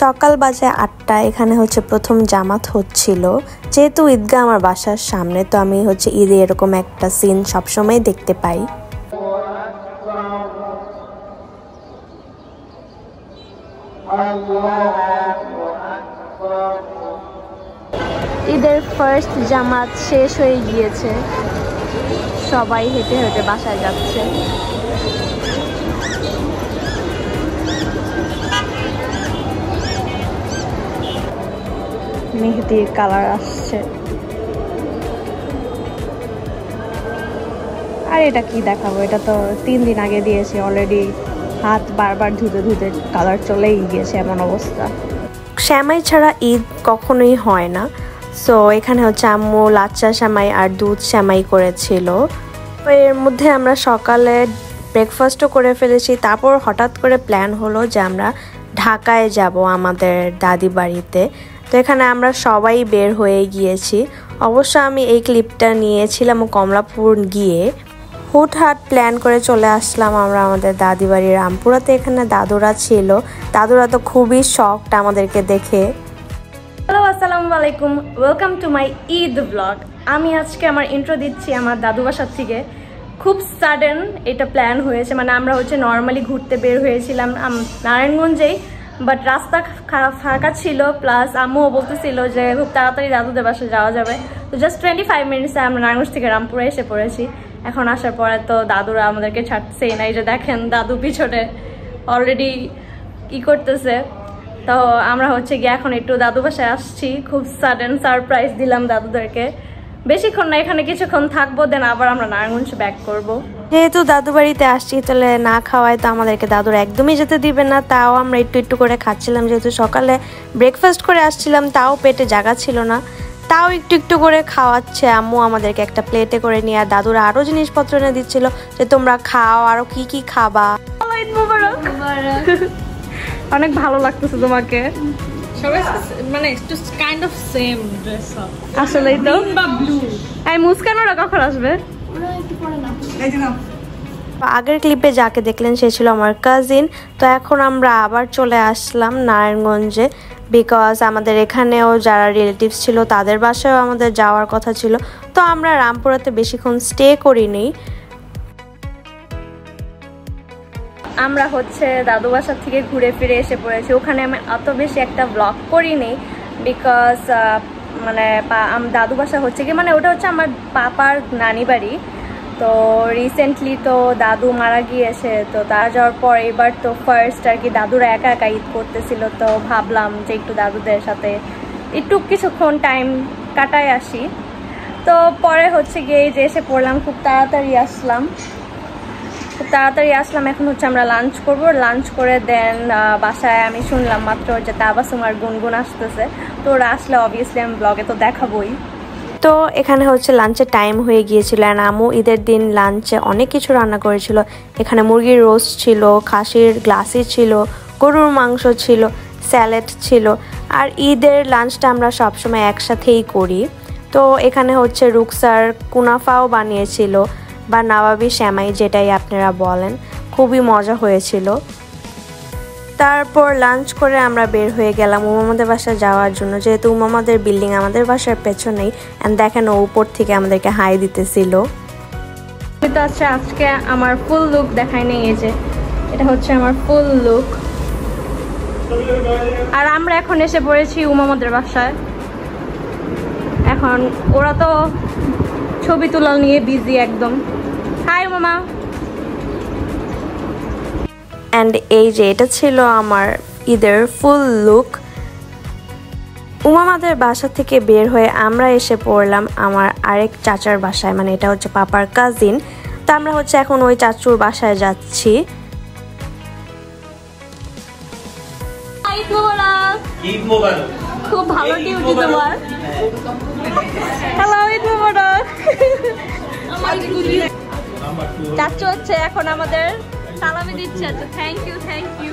সকাল বাজে ৮টা। এখানে হচ্ছে প্রথম জামাত হচ্ছিল। যেহেতু ঈদগাহ আমার বাসার সামনে, তো আমি হচ্ছে ঈদে এরকম একটা সিন সবসময় দেখতে পাই। ঈদের ফার্স্ট জামাত শেষ হয়ে গিয়েছে, সবাই হেঁটে হেঁটে বাসায় যাচ্ছে। মেহেদির কালার আসছে। আর এটা কি দেখাবো, এটা তো 3 দিন আগে দিয়েছি অলরেডি। হাত বারবার ধুতে ধুতে কালার চলেই গিয়েছে, এমন অবস্থা। সেমাই ছাড়া ঈদ কখনোই হয় না। সো এখানে হচ্ছে আম্মু লাচ্চা সেমাই আর দুধ সেমাই করেছিল। তো এর মধ্যে আমরা সকালে ব্রেকফাস্টও করে ফেলেছি। তারপর হঠাৎ করে প্ল্যান হলো যে আমরা ঢাকায় যাব আমাদের দাদি বাড়িতে। তো এখানে আমরা সবাই বের হয়ে গিয়েছি। অবশ্য আমি এই ক্লিপটা নিয়েছিলাম কমলাপুর গিয়ে। হুটহাট প্ল্যান করে চলে আসলাম আমরা আমাদের দাদি বাড়ি রামপুরাতে। এখানে দাদুরা ছিল, দাদুরা তো খুবই শকড আমাদেরকে দেখে। হ্যালো, আসসালামু আলাইকুম, welcome to my Eid blog. আমি আজকে আমার ইন্ট্রো দিচ্ছি আমার দাদু বাসার থেকে। খুব সাডেন এটা প্ল্যান হয়েছে, মানে আমরা হচ্ছে নর্মালি ঘুরতে বের হয়েছিলাম নারায়ণগঞ্জেই, বাট রাস্তা ফাঁকা ছিল, প্লাস আম্মুও বলতেছিল যে খুব তাড়াতাড়ি দাদুদের বাসায় যাওয়া যাবে। তো জাস্ট 25 মিনিটসে আমরা নারায়ণগঞ্জ থেকে রামপুরে এসে পড়েছি। এখন আসার পরে তো দাদুরা আমাদেরকে ছাড়ছেই না। এই যে দেখেন দাদু পিছনে অলরেডি কি করতেছে। তো আমরা হচ্ছে গিয়ে এখন একটু দাদু বাসায় আসছি। খুব সাডেন সারপ্রাইজ দিলাম দাদুদেরকে। বেশিক্ষণ না, এখানে কিছুক্ষণ থাকবো, দেন আবার আমরা নারায়ণগঞ্জ ব্যাক করবো। যেহেতু দাদু বাড়িতে আসছি, তাহলে না খাওয়ায় তো আমাদেরকে দাদুর একদমই যেতে দিবে না। তাও আমরা একটু একটু করে খাচ্ছিলাম, যেহেতু সকালে ব্রেকফাস্ট করে আসছিলাম, তাও পেটে জায়গা ছিল না। তাও একটু একটু করে খাওয়াচ্ছে আম্মু আমাদেরকে একটা প্লেটে করে নিয়ে। আর দাদুরা আরো জিনিসপত্র এনে দিচ্ছিল যে তোমরা খাও, আরো কি কি খাবা। অনেক ভালো লাগতেছে তোমাকে। মানে just kind of same dress up. আসলেই তো। বা ব্লু। এই মুস্কানরা কখন আসবে? ওরা একটু পরে না। এই যে নাও। আগের ক্লিপে যাকে দেখলেন সে ছিল আমার কাজিন। তো এখন আমরা আবার চলে আসলাম নারায়ণগঞ্জে, বিকজ আমাদের এখানেও যারা রিলেটিভস ছিল তাদের বাসায়ও আমাদের যাওয়ার কথা ছিল। তো আমরা রামপুরাতে বেশিক্ষণ স্টে করিনি। আমরা হচ্ছে দাদু বাসার থেকে ঘুরে ফিরে এসে পড়েছি। ওখানে আমি অত বেশি একটা ব্লগ করিনি, বিকজ মানে দাদু বাসা হচ্ছে কি, মানে ওটা হচ্ছে আমার পাপার নানি বাড়ি। তো রিসেন্টলি তো দাদু মারা গিয়েছে। তো তারা যাওয়ার পর এবার তো ফার্স্ট আর কি দাদুরা একা একা ঈদ করতেছিল। তো ভাবলাম যে একটু দাদুদের সাথে একটু কিছুক্ষণ টাইম কাটায় আসি। তো পরে হচ্ছে গিয়ে যে এসে পড়লাম, খুব তাড়াতাড়ি আসলাম। এখন হচ্ছে আমরা লাঞ্চ করব। লাঞ্চ করে দেন বাসায় আমি শুনলাম মাত্র যে তাবাসুম আর গুনগুন আসতেছে। তো ওরা আসলে অবভিয়াসলি আমি ব্লগে তো দেখাবোই। তো এখানে হচ্ছে লাঞ্চের টাইম হয়ে গিয়েছিল। আর আম্মু ঈদের দিন লাঞ্চে অনেক কিছু রান্না করেছিল। এখানে মুরগির রোস্ট ছিল, খাসির গ্লাসি ছিল, গরুর মাংস ছিল, স্যালাড ছিল। আর ঈদের লাঞ্চটা আমরা সবসময় একসাথেই করি। তো এখানে হচ্ছে রুকসার কুনাফাও বানিয়েছিল, বা নবাবী সেমাই যেটাই আপনারা বলেন। খুবই মজা হয়েছিল। তারপর লাঞ্চ করে আমরা বের হয়ে গেলাম উমামাদের বাসায় যাওয়ার জন্য, যেহেতু উমামাদের বিল্ডিং আমাদের বাসার পেছনেই। অ্যান্ড দেখেন ও উপর থেকে আমাদেরকে হাই দিতেছিল। তো আচ্ছা, আজকে আমার ফুল লুক দেখাই নেই। এই যে এটা হচ্ছে আমার ফুল লুক। আর আমরা এখন এসে পড়েছি উমামাদের বাসায়। এখন ওরা তো ছবি তোলা নিয়ে বিজি একদম। হাই মামা। অ্যান্ড এই যে এটা ছিল আমার ঈদের ফুল লুক। উমামাদের বাসা থেকে বের হয়ে আমরা এসে পড়লাম আমার আরেক চাচার বাসায়, মানে এটা হচ্ছে পাপার কাজিন। তো আমরা হচ্ছে এখন ওই চাচুর বাসায় যাচ্ছি। ঈদ মোবারক। ঈদ মোবারক। খুব ভালো ডিউটি তোমার। হ্যালো ঈদ মোবারক। চাচু হচ্ছে এখন আমাদের সালামি দিচ্ছে। আচ্ছা থ্যাংক ইউ থ্যাংক ইউ।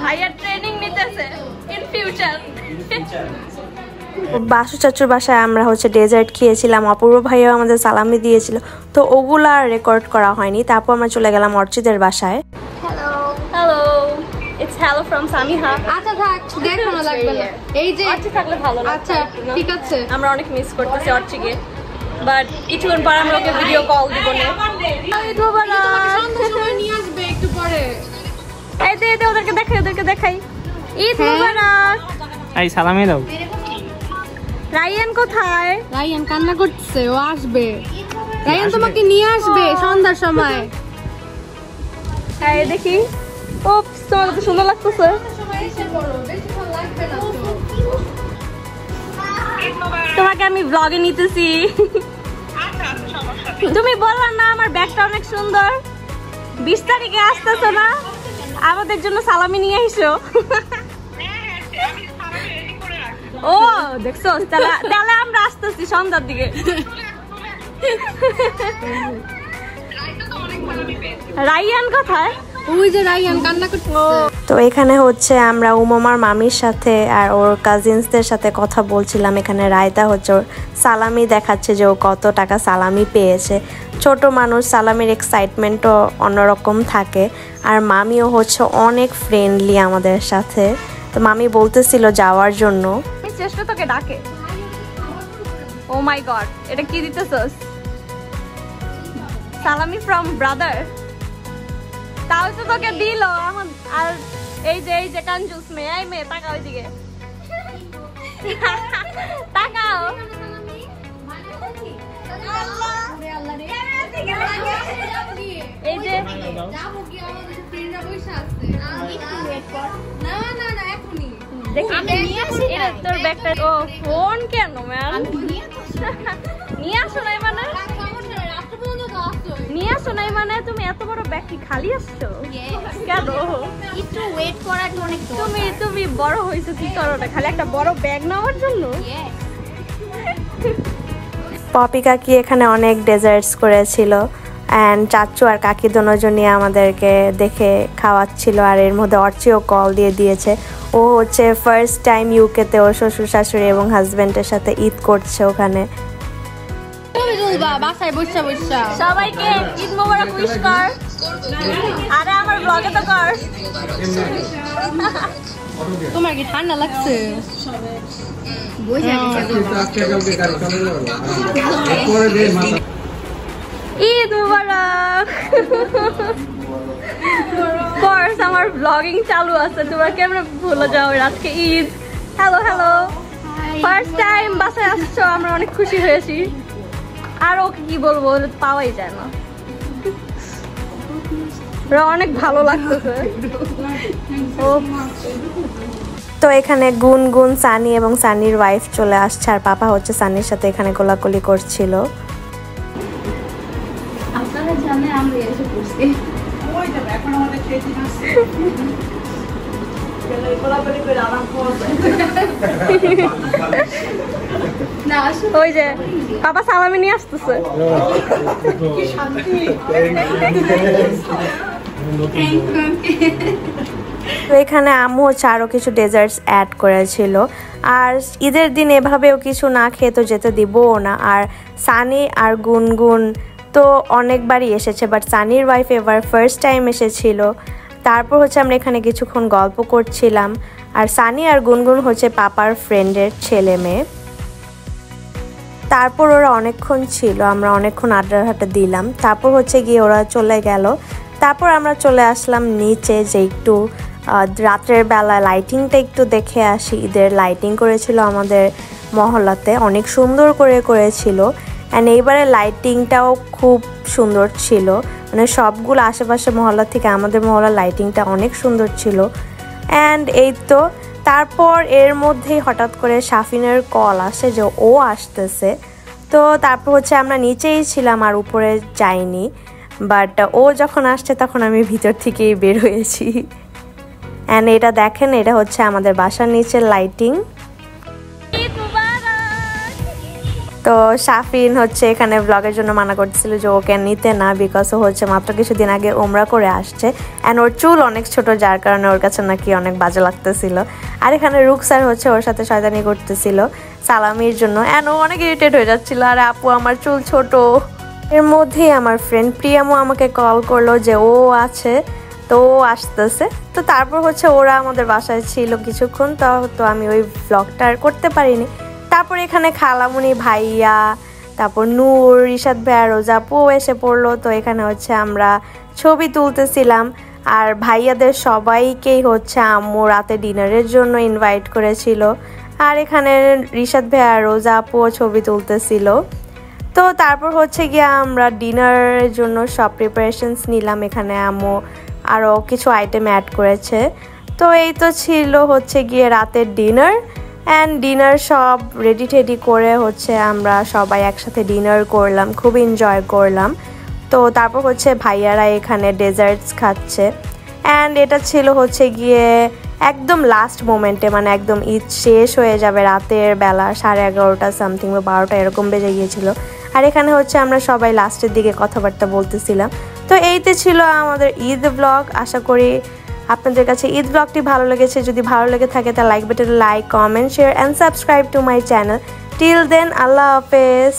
ভাইয়া ট্রেনিং নিতেছে ইন ফিউচার। বাসু চাচুর বাসায় আমরা হচ্ছে ডেজার্ট খেয়েছিলাম, অপূর্ব ভাইয়াও আমাদের সালামি দিয়েছিল, তো ওগুলা রেকর্ড করা হয়নি। তারপর আমরা চলে গেলাম অর্চিদের বাসায়। Hello hello, it's hello from Samiha. আচ্ছা থাক, দেখানো লাগবে না। এই যে অর্চি থাকলে ভালো লাগবে। আচ্ছা ঠিক আছে, আমরা অনেক মিস করতেছি অর্চিকে, বাট কিছুক্ষণ পর আমরা ওকে ভিডিও কল দিব না। ঈদ মোবারক। সন্ধ্যার সময় নিয়ে আসবে একটু পরে। এই দে দে ওদেরকে দেখাই, ওদেরকে দেখাই। ঈদ মোবারক। এই সালামি দাও। রায়ান কোথায়? রায়ান কান্না করছে, ও আসবে। রায়ান তোমাকে নিয়ে আসবে সন্ধ্যার সময়। এই দেখি। ওপস, তোমাকে তো সুন্দর লাগতেছে। তোমাকে আমি ব্লগে নিতেছি। তুমি বললা না আমার ব্যাগটা অনেক সুন্দর। 20 তারিখে আসতেছো না, আমাদের জন্য সালামি নিয়ে আইসো। ও দেখছো, তাহলে আমরা আসতেছি সন্ধ্যার দিকে। রায়ান কোথায়? ওই যে রায়ান কান্না করছে। তো এখানে হচ্ছে আমরা উমামার মামির সাথে আর ওর কাজিনসদের সাথে কথা বলছিলাম। এখানে রায়তা হচ্ছে ওর সালামি দেখাচ্ছে যে ও কত টাকা সালামি পেয়েছে। ছোট মানুষ, সালামির এক্সাইটমেন্টও অন্যরকম থাকে। আর মামিও হচ্ছে অনেক ফ্রেন্ডলি আমাদের সাথে, তো মামি বলতেছিল যাওয়ার জন্য। চেষ্টা তোকে ডাকে। ও মাই গড, এটা কি দিতেছস? সালামি ফ্রম ব্রাদার। তাও তো তোকে দিল। আর এই যে কাঞ্জুস মেয়ে, এই মেয়ে তাকাও ওইদিকে, তাকাও। এই যে তোর ব্যাগটা। ও ফোন কেন ম্যাম? নিয়ে আসো নাই মানে? নিয়ে আসো নাই মানে? তুমি এত বড় ব্যাগ কি খালি আসছো কেন? একটু ওয়েট করার অনেক তুমি বড় হইছো কি কারণে খালি একটা বড় ব্যাগ নেওয়ার জন্য? পপি কাকি এখানে অনেক ডেজার্টস করেছিল, অ্যান্ড চাচু আর কাকি দুজনই আমাদেরকে দেখে খাওয়াচ্ছিল। আর এর মধ্যে অর্চিও কল দিয়ে দিয়েছে। ও হচ্ছে ফার্স্ট টাইম ইউকেতে ওর শ্বশুর শাশুড়ি এবং হাজবেন্ডের সাথে ঈদ করছে ওখানে। বাসায় বসা বসা সবাইকে ঈদ মোবারক উইশ কর। আরে আমার ব্লগে তো কর। তোমার কি ঠান্ডা লাগছে? ঈদ মোবারক। কোর্স আমার ব্লগিং চালু আছে, তোমরা কেমন ভুলে যাও আজকে Eid. Hello hello, first time বাসায় আসছো, আমরা অনেক খুশি হয়েছি। আর ওকে কি বলবো, পাওয়াই যায় না। অনেক ভালো লাগতেছে। তো এখানে গুনগুন, সানি এবং সানির ওয়াইফ চলে আসছে, আর পাপা হচ্ছে সানির সাথে এখানে কোলাকুলি করছিল। আপনারা জানেন আমরা এসে পড়ছি। এখন আমাদের ট্রেনিং আছে। ওই যে পাপা সালামি নিয়ে আসতেছে। তো এখানে আম্মু হচ্ছে আরো কিছু ডেজার্টস অ্যাড করেছিল। আর ঈদের দিন এভাবেও কিছু না খেয়ে তো যেতে দিবও না। আর সানি আর গুনগুন তো অনেকবারই এসেছে, বাট সানির ওয়াইফ এবার ফার্স্ট টাইম এসেছিল। তারপর হচ্ছে আমরা এখানে কিছুক্ষণ গল্প করছিলাম। আর সানি আর গুনগুন হচ্ছে পাপার ফ্রেন্ডের ছেলে মেয়ে। তারপর ওরা অনেকক্ষণ ছিল, আমরা অনেকক্ষণ আড্ডা দিলাম। তারপর হচ্ছে গিয়ে ওরা চলে গেল। তারপর আমরা চলে আসলাম নিচে, যে একটু রাতের বেলা লাইটিংটা একটু দেখে আসি। ঈদের লাইটিং করেছিল আমাদের মহল্লাতে, অনেক সুন্দর করে করেছিল। অ্যান্ড এইবারে লাইটিংটাও খুব সুন্দর ছিল, মানে সবগুলো আশেপাশে মহল্লা থেকে আমাদের মহল্লার লাইটিংটা অনেক সুন্দর ছিল। অ্যান্ড এই তো তারপর এর মধ্যেই হঠাৎ করে শাফিনের কল আসে যে ও আসতেছে। তো তারপর হচ্ছে আমরা নিচেই ছিলাম আর উপরে যাইনি। বাট ও যখন আসছে তখন আমি ভিতর থেকেই বের হয়েছি। অ্যান্ড এটা দেখেন, এটা হচ্ছে আমাদের বাসার নিচের লাইটিং। তো শাফিন হচ্ছে এখানে ব্লগের জন্য মানা করতেছিল যে ওকে নিতে না, বিকজ ও হচ্ছে মাত্র কিছুদিন আগে ওমরা করে আসছে অ্যান্ড ওর চুল অনেক ছোট, যার কারণে ওর কাছে নাকি অনেক বাজে লাগতেছিল। আর এখানে রুকসার হচ্ছে ওর সাথে শয়তানি করতেছিল সালামির জন্য, অ্যান্ড ও অনেক ইরিটেট হয়ে যাচ্ছিল। আর আপু আমার চুল ছোট। এর মধ্যেই আমার ফ্রেন্ড প্রিয়ামও আমাকে কল করলো যে ও আছে, তো ও আসতেছে। তো তারপর হচ্ছে ওরা আমাদের বাসায় ছিল কিছুক্ষণ, তো আমি ওই ব্লগটা আর করতে পারিনি। তারপর এখানে খালামুনি ভাইয়া, তারপর নূর, রিশাদ ভাইয়া, রোজাপু এসে পড়লো। তো এখানে হচ্ছে আমরা ছবি তুলতেছিলাম। আর ভাইয়াদের সবাইকেই হচ্ছে আম্মু রাতে ডিনারের জন্য ইনভাইট করেছিল। আর এখানে রিশাদ ভাইয়া, রোজাপুও ছবি তুলতেছিল। তো তারপর হচ্ছে গিয়ে আমরা ডিনারের জন্য সব প্রিপারেশনস নিলাম। এখানে আম্মু আরও কিছু আইটেম অ্যাড করেছে। তো এই তো ছিল হচ্ছে গিয়ে রাতের ডিনার। অ্যান্ড ডিনার সব রেডি টেডি করে হচ্ছে আমরা সবাই একসাথে ডিনার করলাম, খুব এনজয় করলাম। তো তারপর হচ্ছে ভাইয়ারা এখানে ডেজার্টস খাচ্ছে। অ্যান্ড এটা ছিল হচ্ছে গিয়ে একদম লাস্ট মোমেন্টে, মানে একদম ঈদ শেষ হয়ে যাবে রাতের বেলা 11:30 সামথিং বা 12টা এরকম বেজে গিয়েছিল। আর এখানে হচ্ছে আমরা সবাই লাস্টের দিকে কথাবার্তা বলতেছিলাম। তো এইতে ছিল আমাদের ঈদ ব্লগ। আশা করি আপনাদের কাছে ঈদ ব্লগটি ভালো লেগেছে। যদি ভালো লেগে থাকে তাহলে like button, like, comment, share and subscribe to my channel. Till then, আল্লাহ হাফেজ।